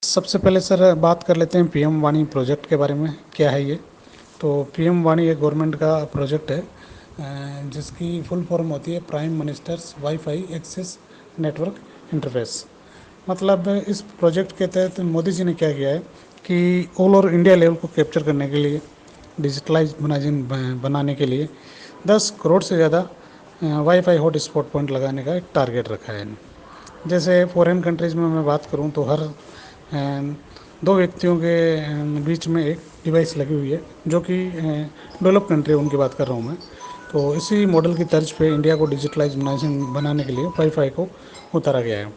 सबसे पहले सर बात कर लेते हैं पीएम वाणी प्रोजेक्ट के बारे में। क्या है ये? तो पीएम वाणी एक गवर्नमेंट का प्रोजेक्ट है, जिसकी फुल फॉर्म होती है prime minister's wifi access network interface. मतलब इस प्रोजेक्ट के तहत मोदी जी ने क्या किया है कि ऑल ओवर इंडिया लेवल को कैप्चर करने के लिए, डिजिटलाइज बनाने के लिए 10 करोड़ से ज़्यादा वाईफाई हॉट स्पॉट पॉइंट लगाने का एक टारगेट रखा है। जैसे फॉरेन कंट्रीज़ में मैं बात करूं तो हर दो व्यक्तियों के बीच में एक डिवाइस लगी हुई है, जो कि डेवलप कंट्री है उनकी बात कर रहा हूँ मैं। तो इसी मॉडल की तर्ज पे इंडिया को डिजिटलाइज बनाने के लिए वाईफाई को उतारा गया है।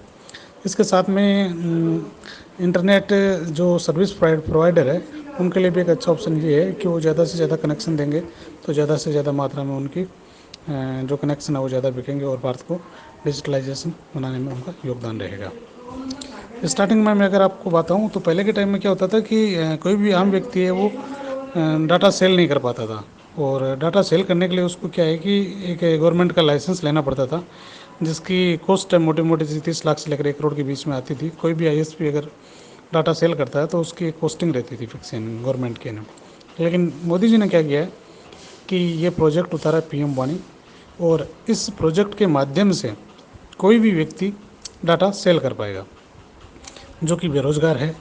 इसके साथ में इंटरनेट जो सर्विस प्रोवाइडर है उनके लिए भी एक अच्छा ऑप्शन ये है कि वो ज़्यादा से ज़्यादा कनेक्शन देंगे तो ज़्यादा से ज़्यादा मात्रा में उनकी जो कनेक्शन है वो ज़्यादा बिकेंगे और भारत को डिजिटलाइजेशन बनाने में उनका योगदान रहेगा। स्टार्टिंग में मैं अगर आपको बताऊं तो पहले के टाइम में क्या होता था कि कोई भी आम व्यक्ति है वो डाटा सेल नहीं कर पाता था। और डाटा सेल करने के लिए उसको क्या है कि एक गवर्नमेंट का लाइसेंस लेना पड़ता था, जिसकी कॉस्ट मोटी मोटी 30 लाख से लेकर 1 करोड़ के बीच में आती थी। कोई भी आईएसपी अगर डाटा सेल करता है तो उसकी एक कॉस्टिंग रहती थी फिक्स गवर्नमेंट के ने। लेकिन मोदी जी ने क्या किया है कि ये प्रोजेक्ट उतारा पीएम वाणी, और इस प्रोजेक्ट के माध्यम से कोई भी व्यक्ति डाटा सेल कर पाएगा जो कि बेरोज़गार है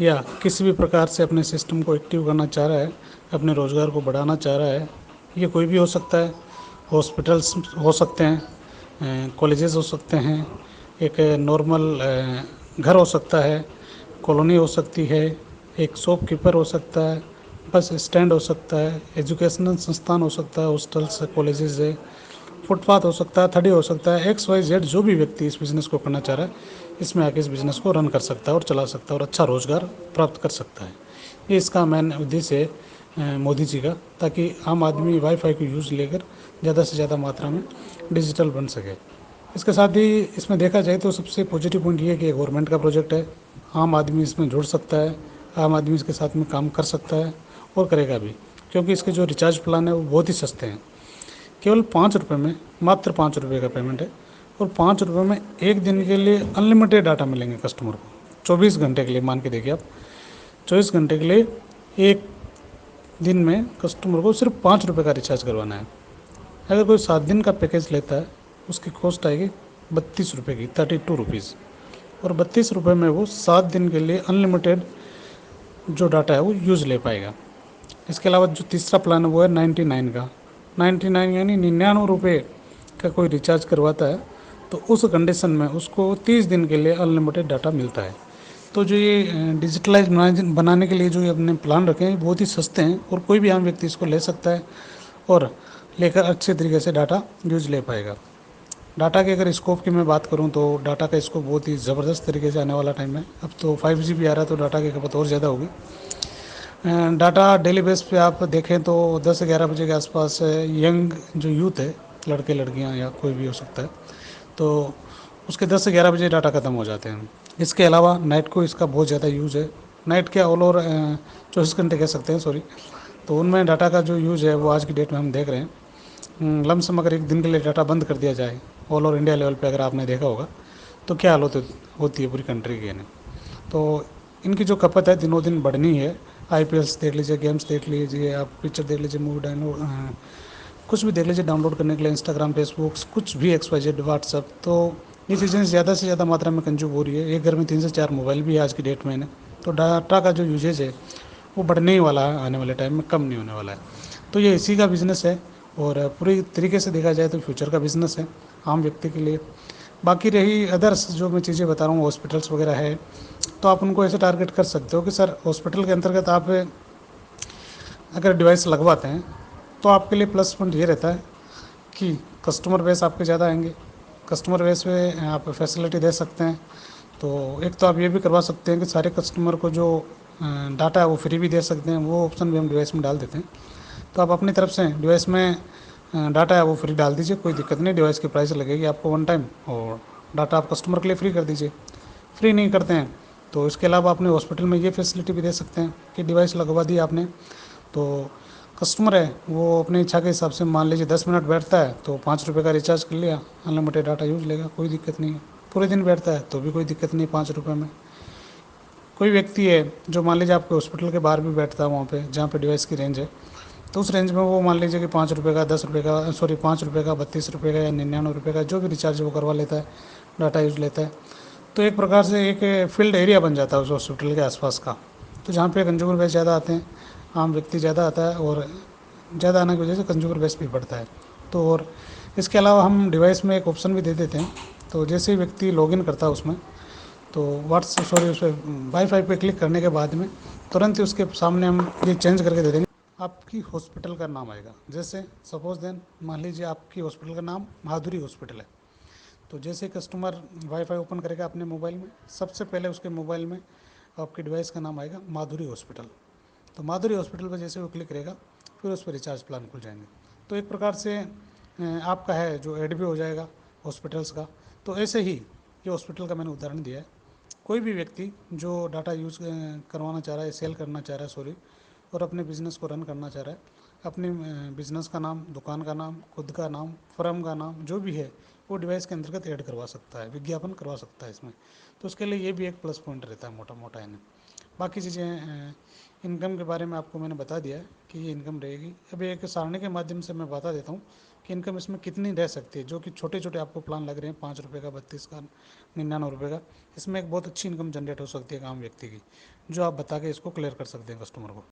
या किसी भी प्रकार से अपने सिस्टम को एक्टिव करना चाह रहा है, अपने रोज़गार को बढ़ाना चाह रहा है। ये कोई भी हो सकता है, हॉस्पिटल्स हो सकते हैं, कॉलेजेस हो सकते हैं, एक नॉर्मल घर हो सकता है, कॉलोनी हो सकती है, एक शॉपकीपर हो सकता है, बस स्टैंड हो सकता है, एजुकेशनल संस्थान हो सकता है, हॉस्टल्स है, कॉलेजेस है, फुटपाथ हो सकता है, थड़ी हो सकता है, एक्स वाई जेड जो भी व्यक्ति इस बिज़नेस को करना चाह रहा है इसमें आके इस बिज़नेस को रन कर सकता है और चला सकता है और अच्छा रोज़गार प्राप्त कर सकता है। ये इसका मेन उद्देश्य है मोदी जी का, ताकि आम आदमी वाईफाई को यूज़ लेकर ज़्यादा से ज़्यादा मात्रा में डिजिटल बन सके। इसके साथ ही इसमें देखा जाए तो सबसे पॉजिटिव पॉइंट ये है कि गवर्नमेंट का प्रोजेक्ट है, आम आदमी इसमें जुड़ सकता है, आम आदमी इसके साथ में काम कर सकता है और करेगा भी, क्योंकि इसके जो रिचार्ज प्लान है वो बहुत ही सस्ते हैं। केवल 5 रुपये में, मात्र 5 रुपये का पेमेंट है, और 5 रुपये में एक दिन के लिए अनलिमिटेड डाटा मिलेंगे कस्टमर को। 24 घंटे के लिए मान के देखिए आप, 24 घंटे के लिए एक दिन में कस्टमर को सिर्फ 5 रुपये का रिचार्ज करवाना है। अगर कोई 7 दिन का पैकेज लेता है उसकी कॉस्ट आएगी 32 रुपये की, 32 रुपीज़। और 32 रुपये में वो 7 दिन के लिए अनलिमिटेड जो डाटा है वो यूज़ ले पाएगा। इसके अलावा जो तीसरा प्लान है वो है 99 का। 99 यानी 99 रुपये का कोई रिचार्ज करवाता है तो उस कंडीशन में उसको 30 दिन के लिए अनलिमिटेड डाटा मिलता है। तो जो ये डिजिटलाइज बनाने के लिए जो ये अपने प्लान रखे हैं बहुत ही सस्ते हैं और कोई भी आम व्यक्ति इसको ले सकता है और लेकर अच्छे तरीके से डाटा यूज ले पाएगा। डाटा के अगर स्कोप की मैं बात करूं तो डाटा का स्कोप बहुत ही ज़बरदस्त तरीके से आने वाला टाइम है। अब तो 5G भी आ रहा है तो डाटा की खपत और ज़्यादा होगी। डाटा डेली बेस पे आप देखें तो 10 से 11 बजे के आसपास यंग जो यूथ है, लड़के लड़कियां या कोई भी हो सकता है, तो उसके 10 से 11 बजे डाटा ख़त्म हो जाते हैं। इसके अलावा नाइट को इसका बहुत ज़्यादा यूज़ है। नाइट क्या, ऑल ओवर 24 घंटे कह सकते हैं, सॉरी। तो उनमें डाटा का जो यूज़ है वो आज की डेट में हम देख रहे हैं। लमसम अगर एक दिन के लिए डाटा बंद कर दिया जाए ऑल ओवर इंडिया लेवल पे, अगर आपने देखा होगा तो क्या हालत होती है पूरी कंट्री की ने। तो इनकी जो खपत है दिनों दिन बढ़नी है। आईपीएल्स देख लीजिए, गेम्स देख लीजिए, आप पिक्चर देख लीजिए, मूवी डाउनलोड, कुछ भी देख लीजिए डाउनलोड करने के लिए, इंस्टाग्राम, फेसबुक, कुछ भी XYZ, व्हाट्सअप, तो ये चीज़ें ज़्यादा से ज़्यादा मात्रा में कंज्यूम हो रही है। एक घर में 3 से 4 मोबाइल भी है आज की डेट में ने। तो डाटा का जो यूजेज है वो बढ़ने ही वाला है, आने वाले टाइम में कम नहीं होने वाला है। तो ये इसी का बिज़नेस है और पूरी तरीके से देखा जाए तो फ्यूचर का बिज़नेस है आम व्यक्ति के लिए। बाकी रही अदर्स जो मैं चीज़ें बता रहा हूँ, हॉस्पिटल्स वगैरह है, तो आप उनको ऐसे टारगेट कर सकते हो कि सर हॉस्पिटल के अंतर्गत आप अगर डिवाइस लगवाते हैं तो आपके लिए प्लस पॉइंट ये रहता है कि कस्टमर बेस आपके ज़्यादा आएंगे। कस्टमर बेस पे आप फैसिलिटी दे सकते हैं। तो एक तो आप ये भी करवा सकते हैं कि सारे कस्टमर को जो डाटा है वो फ्री भी दे सकते हैं, वो ऑप्शन भी हम डिवाइस में डाल देते हैं। तो आप अपनी तरफ से डिवाइस में डाटा है वो फ्री डाल दीजिए, कोई दिक्कत नहीं। डिवाइस की प्राइस लगेगी आपको वन टाइम, और डाटा आप कस्टमर के लिए फ्री कर दीजिए। फ्री नहीं करते हैं तो इसके अलावा अपने हॉस्पिटल में ये फैसिलिटी भी दे सकते हैं कि डिवाइस लगवा दी आपने तो कस्टमर है वो अपनी इच्छा के हिसाब से, मान लीजिए 10 मिनट बैठता है तो 5 रुपये का रिचार्ज कर लिया, अनलिमिटेड डाटा यूज लेगा, कोई दिक्कत नहीं है। पूरे दिन बैठता है तो भी कोई दिक्कत नहीं, 5 रुपये में कोई व्यक्ति है जो मान लीजिए आपके हॉस्पिटल के बाहर भी बैठता है वहाँ पे जहाँ पे डिवाइस की रेंज है, तो उस रेंज में वो मान लीजिए कि 5 रुपये का, 10 रुपये का, सॉरी 5 रुपये का, 32 रुपये का या 99 रुपये का जो भी रिचार्ज वो करवा लेता है, डाटा यूज़ लेता है। तो एक प्रकार से एक फील्ड एरिया बन जाता है उस हॉस्पिटल के आसपास का। तो जहाँ पे कंज्यूमर बेस ज़्यादा आते हैं, आम व्यक्ति ज़्यादा आता है, और ज़्यादा आने की वजह से कंज्यूमर बेस भी बढ़ता है। तो और इसके अलावा हम डिवाइस में एक ऑप्शन भी दे देते हैं। तो जैसे ही व्यक्ति लॉगिन करता है उसमें, तो उस पर वाईफाई पे क्लिक करने के बाद में तुरंत ही उसके सामने हम ये चेंज करके दे देंगे, आपकी हॉस्पिटल का नाम आएगा। जैसे सपोज देन मान लीजिए आपकी हॉस्पिटल का नाम माधुरी हॉस्पिटल है। तो जैसे कस्टमर वाईफाई ओपन करेगा अपने मोबाइल में, सबसे पहले उसके मोबाइल में आपकी डिवाइस का नाम आएगा माधुरी हॉस्पिटल। तो माधुरी हॉस्पिटल पर जैसे वो क्लिक करेगा, फिर उस पर रिचार्ज प्लान खुल जाएंगे। तो एक प्रकार से आपका है जो ऐड भी हो जाएगा हॉस्पिटल्स का। तो ऐसे ही ये हॉस्पिटल का मैंने उदाहरण दिया है। कोई भी व्यक्ति जो डाटा यूज़ करवाना चाह रहा है, सेल करना चाह रहा है, सॉरी, और अपने बिज़नेस को रन करना चाह रहा है, अपने बिज़नेस का नाम, दुकान का नाम, खुद का नाम, फर्म का नाम जो भी है, वो डिवाइस के अंतर्गत ऐड करवा सकता है, विज्ञापन करवा सकता है इसमें। तो उसके लिए ये भी एक प्लस पॉइंट रहता है मोटा मोटा इन्हें। बाकी चीज़ें इनकम के बारे में आपको मैंने बता दिया है कि ये इनकम रहेगी। अभी एक सारणी के माध्यम से मैं बता देता हूँ कि इनकम इसमें कितनी रह सकती है। जो कि छोटे छोटे आपको प्लान लग रहे हैं, 5 रुपये का, 32 का, 99 रुपये का, इसमें एक बहुत अच्छी इनकम जनरेट हो सकती है एक आम व्यक्ति की, जो आप बता के इसको क्लियर कर सकते हैं कस्टमर को।